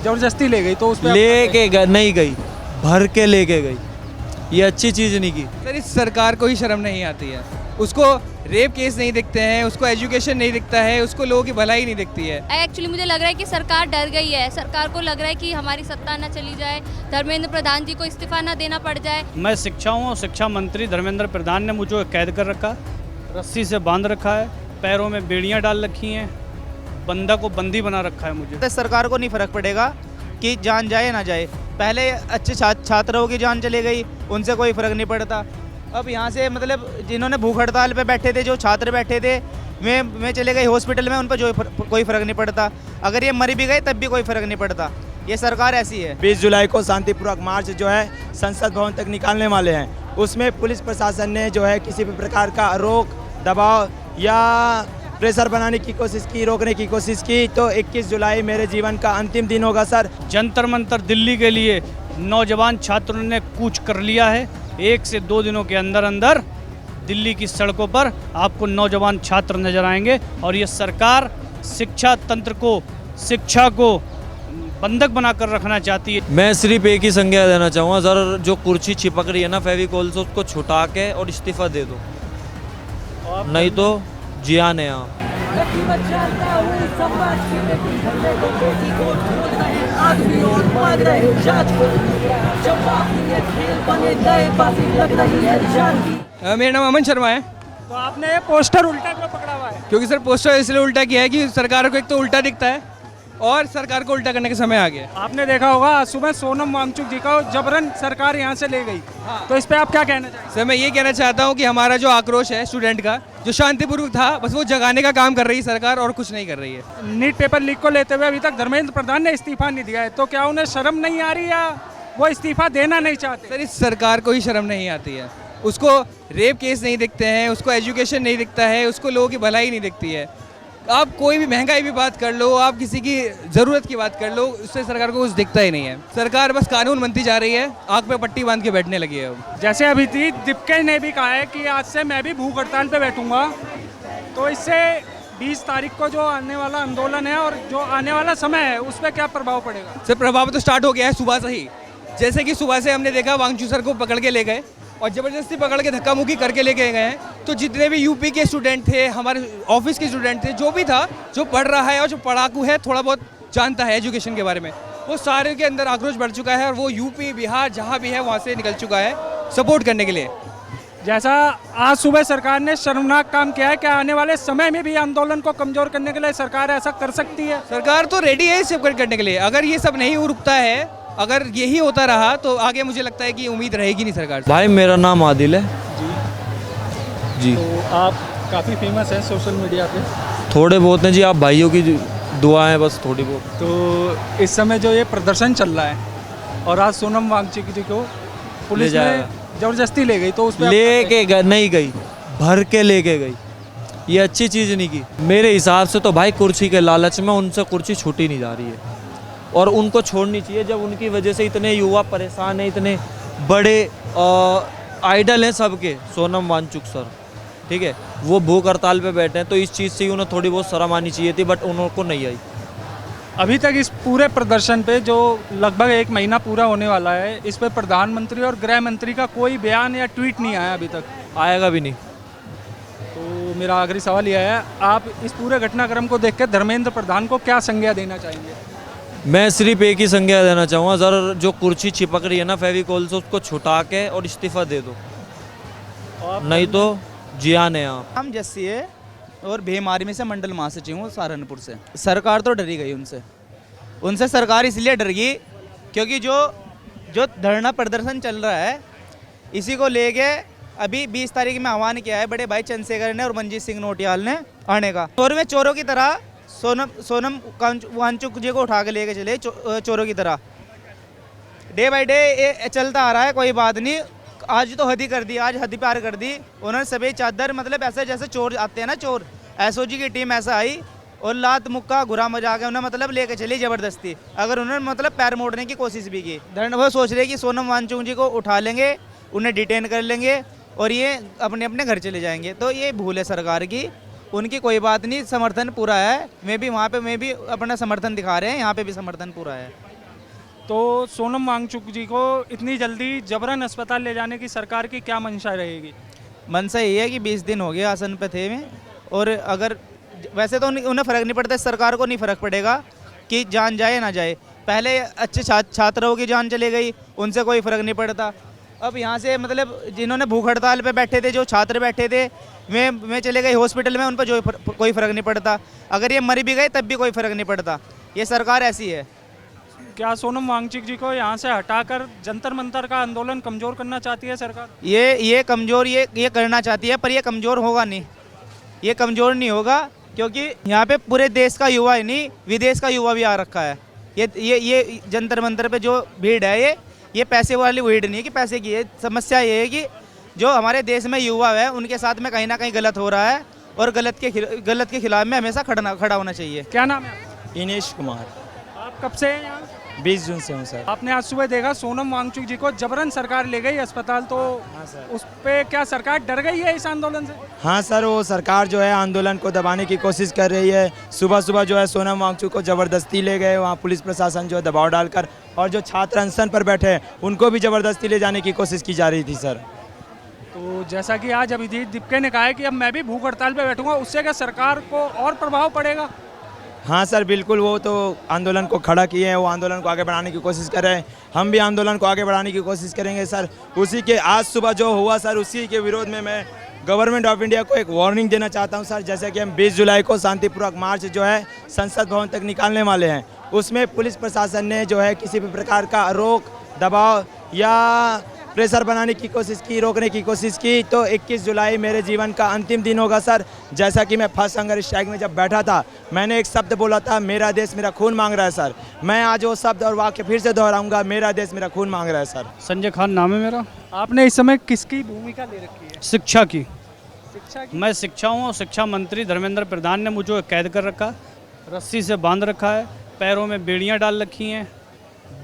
जबरदस्ती ले गई तो उस पे नहीं गई, भर के लेके गई। ये अच्छी चीज़ नहीं की। सर इस सरकार को ही शर्म नहीं आती है। उसको रेप केस नहीं दिखते हैं, उसको एजुकेशन नहीं दिखता है, उसको लोगों की भलाई नहीं दिखती है। एक्चुअली मुझे लग रहा है कि सरकार डर गई है। सरकार को लग रहा है कि हमारी सत्ता ना चली जाए, धर्मेंद्र प्रधान जी को इस्तीफा ना देना पड़ जाए। मैं शिक्षा हूँ और शिक्षा मंत्री धर्मेंद्र प्रधान ने मुझे कैद कर रखा, रस्सी से बांध रखा है, पैरों में बेड़ियाँ डाल रखी हैं, बंदा को बंदी बना रखा है मुझे। सरकार को नहीं फर्क पड़ेगा कि जान जाए ना जाए। पहले अच्छे छात्रों की जान चली गई, उनसे कोई फर्क नहीं पड़ता। अब यहाँ से मतलब जिन्होंने भूख हड़ताल पे बैठे थे, जो छात्र बैठे थे, मैं चले गई हॉस्पिटल में, उन पर जो कोई फर्क नहीं पड़ता। अगर ये मर भी गए तब भी कोई फर्क नहीं पड़ता। ये सरकार ऐसी है। 20 जुलाई को शांतिपूर्वक मार्च जो है संसद भवन तक निकालने वाले हैं। उसमें पुलिस प्रशासन ने जो है किसी भी प्रकार का रोक दबाव या प्रेशर बनाने की कोशिश की, रोकने की कोशिश की, तो 21 जुलाई मेरे जीवन का अंतिम दिन होगा सर। जंतर मंतर दिल्ली के लिए नौजवान छात्रों ने कूच कर लिया है। 1 से 2 दिनों के अंदर अंदर दिल्ली की सड़कों पर आपको नौजवान छात्र नजर आएंगे। और ये सरकार शिक्षा तंत्र को, शिक्षा को बंधक बनाकर रखना चाहती है। मैं सिर्फ एक ही संज्ञा देना चाहूँगा सर, जो कुर्सी चिपक रही है ना फेविकोल से, उसको छुटा के और इस्तीफा दे दो, नहीं तो जियान है यहाँ। मेरा नाम अमन शर्मा है। तो आपने ये पोस्टर उल्टा क्यों पकड़ा हुआ है? क्योंकि सर पोस्टर इसलिए उल्टा किया है कि सरकार को एक तो उल्टा दिखता है और सरकार को उल्टा करने का समय आ गया। आपने देखा होगा सुबह सोनम वांगचुक जी को जबरन सरकार यहाँ से ले गई। तो इस पे आप क्या कहना चाहेंगे? सर मैं ये कहना चाहता हूँ कि हमारा जो आक्रोश है स्टूडेंट का, जो शांतिपूर्वक था, बस वो जगाने का काम कर रही है सरकार और कुछ नहीं कर रही है। नीट पेपर लीक को लेते हुए अभी तक धर्मेंद्र प्रधान ने इस्तीफा नहीं दिया है, तो क्या उन्हें शर्म नहीं आ रही या वो इस्तीफा देना नहीं चाहते? सर इस सरकार को ही शर्म नहीं आती है। उसको रेप केस नहीं दिखते हैं, उसको एजुकेशन नहीं दिखता है, उसको लोगों की भलाई नहीं दिखती है। आप कोई भी महंगाई की बात कर लो, आप किसी की ज़रूरत की बात कर लो, उससे सरकार को कुछ दिखता ही नहीं है। सरकार बस कानून बनती जा रही है, आँख पे पट्टी बांध के बैठने लगी है। जैसे अभी थी दीपके ने भी कहा है कि आज से मैं भी भूख हड़ताल पे बैठूंगा, तो इससे 20 तारीख को जो आने वाला आंदोलन है और जो आने वाला समय है उस पर क्या प्रभाव पड़ेगा? सर प्रभाव तो स्टार्ट हो गया है सुबह से ही। जैसे कि सुबह से हमने देखा वांगचू सर को पकड़ के ले गए और ज़बरदस्ती पकड़ के धक्का मुक्की करके लेके गए हैं। तो जितने भी यूपी के स्टूडेंट थे, हमारे ऑफिस के स्टूडेंट थे, जो भी था, जो पढ़ रहा है और जो पढ़ाकू है, थोड़ा बहुत जानता है एजुकेशन के बारे में, वो सारे के अंदर आक्रोश बढ़ चुका है और वो यूपी बिहार जहाँ भी है वहाँ से निकल चुका है सपोर्ट करने के लिए। जैसा आज सुबह सरकार ने शर्मनाक काम किया है, क्या आने वाले समय में भी आंदोलन को कमजोर करने के लिए सरकार ऐसा कर सकती है? सरकार तो रेडी है सब करने के लिए। अगर ये सब नहीं रुकता है, अगर यही होता रहा, तो आगे मुझे लगता है कि उम्मीद रहेगी नहीं सरकार से। भाई मेरा नाम आदिल है जी। तो आप काफ़ी फेमस हैं सोशल मीडिया पे। थोड़े बहुत हैं जी, आप भाइयों की दुआ है बस थोड़ी बहुत। तो इस समय जो ये प्रदर्शन चल रहा है और आज सोनम वांगचुक जी को पुलिस ने जबरदस्ती ले गई, तो उस पर लेके नहीं गई, भर के लेके गई। ये अच्छी चीज़ नहीं की मेरे हिसाब से। तो भाई कुर्सी के लालच में उनसे कुर्सी छूटी नहीं जा रही है और उनको छोड़नी चाहिए, जब उनकी वजह से इतने युवा परेशान हैं, इतने बड़े आइडल हैं सबके, सोनम वांगचुक सर, ठीक है, वो भूख हड़ताल पे बैठे हैं। तो इस चीज़ से उन्हें थोड़ी बहुत शर्म आनी चाहिए थी, बट उनको नहीं आई। अभी तक इस पूरे प्रदर्शन पे जो लगभग 1 महीना पूरा होने वाला है, इस पे प्रधानमंत्री और गृह मंत्री का कोई बयान या ट्वीट नहीं आया अभी तक। आएगा भी नहीं। तो मेरा आखिरी सवाल यह है, आप इस पूरे घटनाक्रम को देख कर धर्मेंद्र प्रधान को क्या संज्ञा देना चाहेंगे? मैं सिर्फ एक ही संज्ञा देना चाहूँगा सर, जो कुर्सी चिपक रही है ना फेविकोल से, उसको छुटा के और इस्तीफा दे दो, नहीं तो जियान है यहाँ। हम जस्सी है और भीम आर्मी से मंडल महासचिव हूँ सहारनपुर से। सरकार तो डरी गई उनसे सरकार इसलिए डर गई क्योंकि जो धरना प्रदर्शन चल रहा है, इसी को लेके अभी 20 तारीख में आह्वान किया है बड़े भाई चंद्रशेखर ने और मनजीत सिंह नोटियाल ने आने का। और में चोरों की तरह सोनम वांगचुक जी को उठा के लेके चले चोरों की तरह। डे बाय डे ये चलता आ रहा है, कोई बात नहीं। आज तो हद ही कर दी, आज हद पार कर दी उन्होंने। सभी चादर मतलब ऐसे जैसे चोर आते हैं ना, चोर, एसओजी की टीम ऐसा आई और लात मुक्का घुरा मजा के उन्हें मतलब लेके चली ज़बरदस्ती। अगर उन्होंने मतलब पैर मोड़ने की कोशिश भी की, वो सोच रहे कि सोनम वांगचुक जी को उठा लेंगे, उन्हें डिटेन कर लेंगे और ये अपने अपने घर चले जाएंगे। तो ये भूल है सरकार की उनकी कोई बात नहीं, समर्थन पूरा है। मैं भी अपना समर्थन दिखा रहे हैं, यहाँ पे भी समर्थन पूरा है। तो सोनम वांगचुक जी को इतनी जल्दी जबरन अस्पताल ले जाने की सरकार की क्या मंशा रहेगी? मनसा ये है कि 20 दिन हो गए आसन पे थे में, और अगर वैसे तो उन्हें फ़र्क नहीं पड़ता, सरकार को नहीं फ़र्क पड़ेगा कि जान जाए ना जाए। पहले अच्छे छात्रों की जान चली गई, उनसे कोई फ़र्क नहीं पड़ता। अब यहाँ से मतलब जिन्होंने भूख हड़ताल पे बैठे थे, जो छात्र बैठे थे, मैं चले गए हॉस्पिटल में, उन पर जो कोई फ़र्क नहीं पड़ता। अगर ये मर भी गए तब भी कोई फ़र्क नहीं पड़ता। ये सरकार ऐसी है। क्या सोनम वांगचुक जी को यहाँ से हटाकर जंतर मंतर का आंदोलन कमज़ोर करना चाहती है सरकार? ये कमज़ोर ये करना चाहती है, पर ये कमज़ोर होगा नहीं, ये कमज़ोर नहीं होगा, क्योंकि यहाँ पे पूरे देश का युवा ही नहीं, विदेश का युवा भी आ रखा है। ये जंतर मंतर पे जो भीड़ है, ये पैसे वाली भीड़ नहीं है कि पैसे की है। समस्या ये है कि जो हमारे देश में युवा है, उनके साथ में कहीं ना कहीं गलत हो रहा है, और गलत के खिलाफ में हमेशा खड़ा होना चाहिए। क्या नाम है आपका? इनेश कुमार। आप कब से हैं यहाँ? 20 जून से हूँ सर। आपने आज सुबह देखा सोनम वांगचुक जी को जबरन सरकार ले गई अस्पताल, तो उस पे क्या सरकार डर गई है इस आंदोलन से? हाँ सर, वो सरकार जो है आंदोलन को दबाने की कोशिश कर रही है। सुबह सुबह जो है सोनम वांगचुक को ज़बरदस्ती ले गए, वहाँ पुलिस प्रशासन जो है दबाव डालकर, और जो छात्र अनशन पर बैठे हैं उनको भी ज़बरदस्ती ले जाने की कोशिश की जा रही थी सर। तो जैसा कि आज अभिजीत दिपके ने कहा है कि अब मैं भी भूख हड़ताल पे बैठूंगा, उससे क्या सरकार को और प्रभाव पड़ेगा? हाँ सर बिल्कुल, वो तो आंदोलन को खड़ा किए हैं, वो आंदोलन को आगे बढ़ाने की कोशिश कर रहे हैं। हम भी आंदोलन को आगे बढ़ाने की कोशिश करेंगे सर। उसी के आज सुबह जो हुआ सर, उसी के विरोध में मैं गवर्नमेंट ऑफ इंडिया को एक वार्निंग देना चाहता हूं सर। जैसे कि हम 20 जुलाई को शांतिपूर्वक मार्च जो है संसद भवन तक निकालने वाले हैं, उसमें पुलिस प्रशासन ने जो है किसी भी प्रकार का रोक दबाव या प्रेशर बनाने की कोशिश की, रोकने की कोशिश की, तो 21 जुलाई मेरे जीवन का अंतिम दिन होगा सर। जैसा कि मैं फर्स्ट हंगर स्ट्राइक में जब बैठा था, मैंने एक शब्द बोला था, मेरा देश मेरा खून मांग रहा है सर। मैं आज वो शब्द और वाक्य फिर से दोहराऊंगा, मेरा देश मेरा खून मांग रहा है सर। संजय खान नाम है मेरा। आपने इस समय किसकी भूमिका ले रखी है? शिक्षा की। शिक्षा की? मैं शिक्षा हूँ, और शिक्षा मंत्री धर्मेंद्र प्रधान ने मुझे कैद कर रखा, रस्सी से बांध रखा है, पैरों में बेड़ियाँ डाल रखी हैं,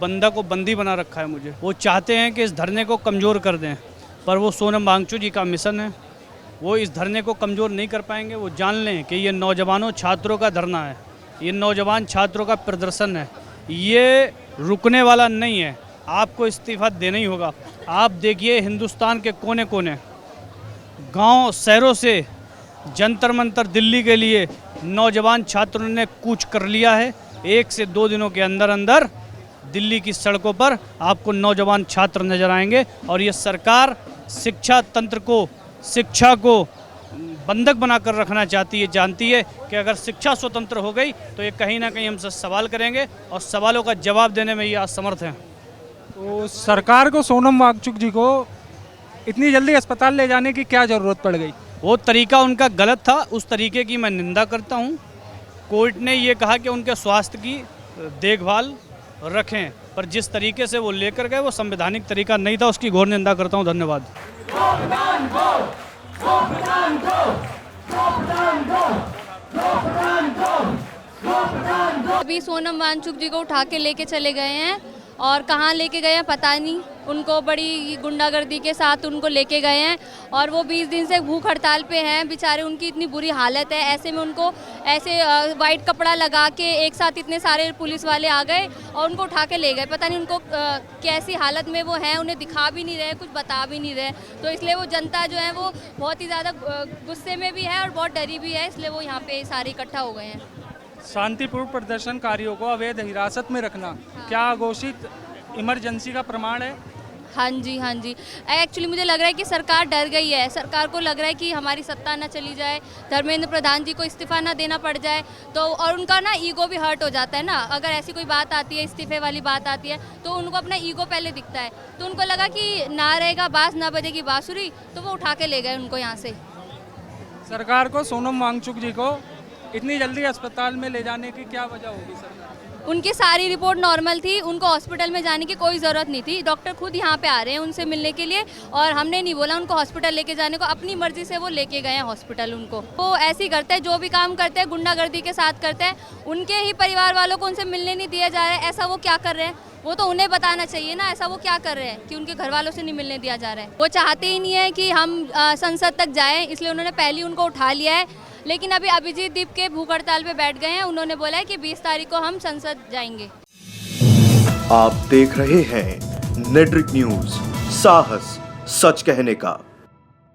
बंदा को बंदी बना रखा है मुझे। वो चाहते हैं कि इस धरने को कमज़ोर कर दें, पर वो सोनम वांगचुक जी का मिशन है, वो इस धरने को कमज़ोर नहीं कर पाएंगे। वो जान लें कि ये नौजवानों छात्रों का धरना है, ये नौजवान छात्रों का प्रदर्शन है, ये रुकने वाला नहीं है। आपको इस्तीफ़ा देना ही होगा। आप देखिए हिंदुस्तान के कोने कोने, गांव शहरों से जंतर मंतर दिल्ली के लिए नौजवान छात्रों ने कूच कर लिया है। 1 से 2 दिनों के अंदर अंदर दिल्ली की सड़कों पर आपको नौजवान छात्र नजर आएंगे। और ये सरकार शिक्षा तंत्र को, शिक्षा को बंधक बनाकर रखना चाहती है। जानती है कि अगर शिक्षा स्वतंत्र हो गई तो ये कहीं ना कहीं हमसे सवाल करेंगे, और सवालों का जवाब देने में ये असमर्थ हैं। तो सरकार को सोनम वांगचुक जी को इतनी जल्दी अस्पताल ले जाने की क्या ज़रूरत पड़ गई? वो तरीका उनका गलत था, उस तरीके की मैं निंदा करता हूँ। कोर्ट ने ये कहा कि उनके स्वास्थ्य की देखभाल रखें, पर जिस तरीके से वो लेकर गए वो संवैधानिक तरीका नहीं था, उसकी घोर निंदा करता हूँ। धन्यवाद। अभी सोनम वांगचुक जी को उठा के लेके चले गए हैं, और कहाँ लेके गए हैं पता नहीं, उनको बड़ी गुंडागर्दी के साथ उनको लेके गए हैं, और वो 20 दिन से भूख हड़ताल पे हैं बेचारे। उनकी इतनी बुरी हालत है, ऐसे में उनको ऐसे वाइट कपड़ा लगा के एक साथ इतने सारे पुलिस वाले आ गए और उनको उठा के ले गए। पता नहीं उनको कैसी हालत में वो हैं, उन्हें दिखा भी नहीं रहे, कुछ बता भी नहीं रहे। तो इसलिए वो जनता जो है वो बहुत ही ज़्यादा गुस्से में भी है और बहुत डरी भी है, इसलिए वो यहाँ पे सारे इकट्ठा हो गए हैं। शांतिपूर्ण प्रदर्शनकारियों को अवैध हिरासत में रखना क्या घोषित इमरजेंसी का प्रमाण है? हाँ जी, हाँ जी। एक्चुअली मुझे लग रहा है कि सरकार डर गई है। सरकार को लग रहा है कि हमारी सत्ता ना चली जाए, धर्मेंद्र प्रधान जी को इस्तीफा ना देना पड़ जाए, तो और उनका ना ईगो भी हर्ट हो जाता है ना। अगर ऐसी कोई बात आती है, इस्तीफे वाली बात आती है, तो उनको अपना ईगो पहले दिखता है। तो उनको लगा कि ना रहेगा बास ना बजेगी बांसुरी, तो वो उठा के ले गए उनको यहाँ से। सरकार को सोनम वांगचुक जी को इतनी जल्दी अस्पताल में ले जाने की क्या वजह होगी सरकार? उनकी सारी रिपोर्ट नॉर्मल थी, उनको हॉस्पिटल में जाने की कोई ज़रूरत नहीं थी। डॉक्टर खुद यहाँ पे आ रहे हैं उनसे मिलने के लिए, और हमने नहीं बोला उनको हॉस्पिटल लेके जाने को, अपनी मर्जी से वो लेके गए हैं हॉस्पिटल उनको। वो ऐसे ही करते हैं, जो भी काम करते हैं गुंडागर्दी के साथ करते हैं। उनके ही परिवार वालों को उनसे मिलने नहीं दिया जा रहा है, ऐसा वो क्या कर रहे हैं? वो तो उन्हें बताना चाहिए ना, ऐसा वो क्या कर रहे हैं कि उनके घर वालों से नहीं मिलने दिया जा रहा है। वो चाहते ही नहीं है कि हम संसद तक जाएँ, इसलिए उन्होंने पहले उनको उठा लिया है। लेकिन अभी अभिजीत दीप के भूख हड़ताल पे बैठ गए हैं। उन्होंने बोला है कि 20 तारीख को हम संसद जाएंगे। आप देख रहे हैं नेट्रिक न्यूज, साहस सच कहने का।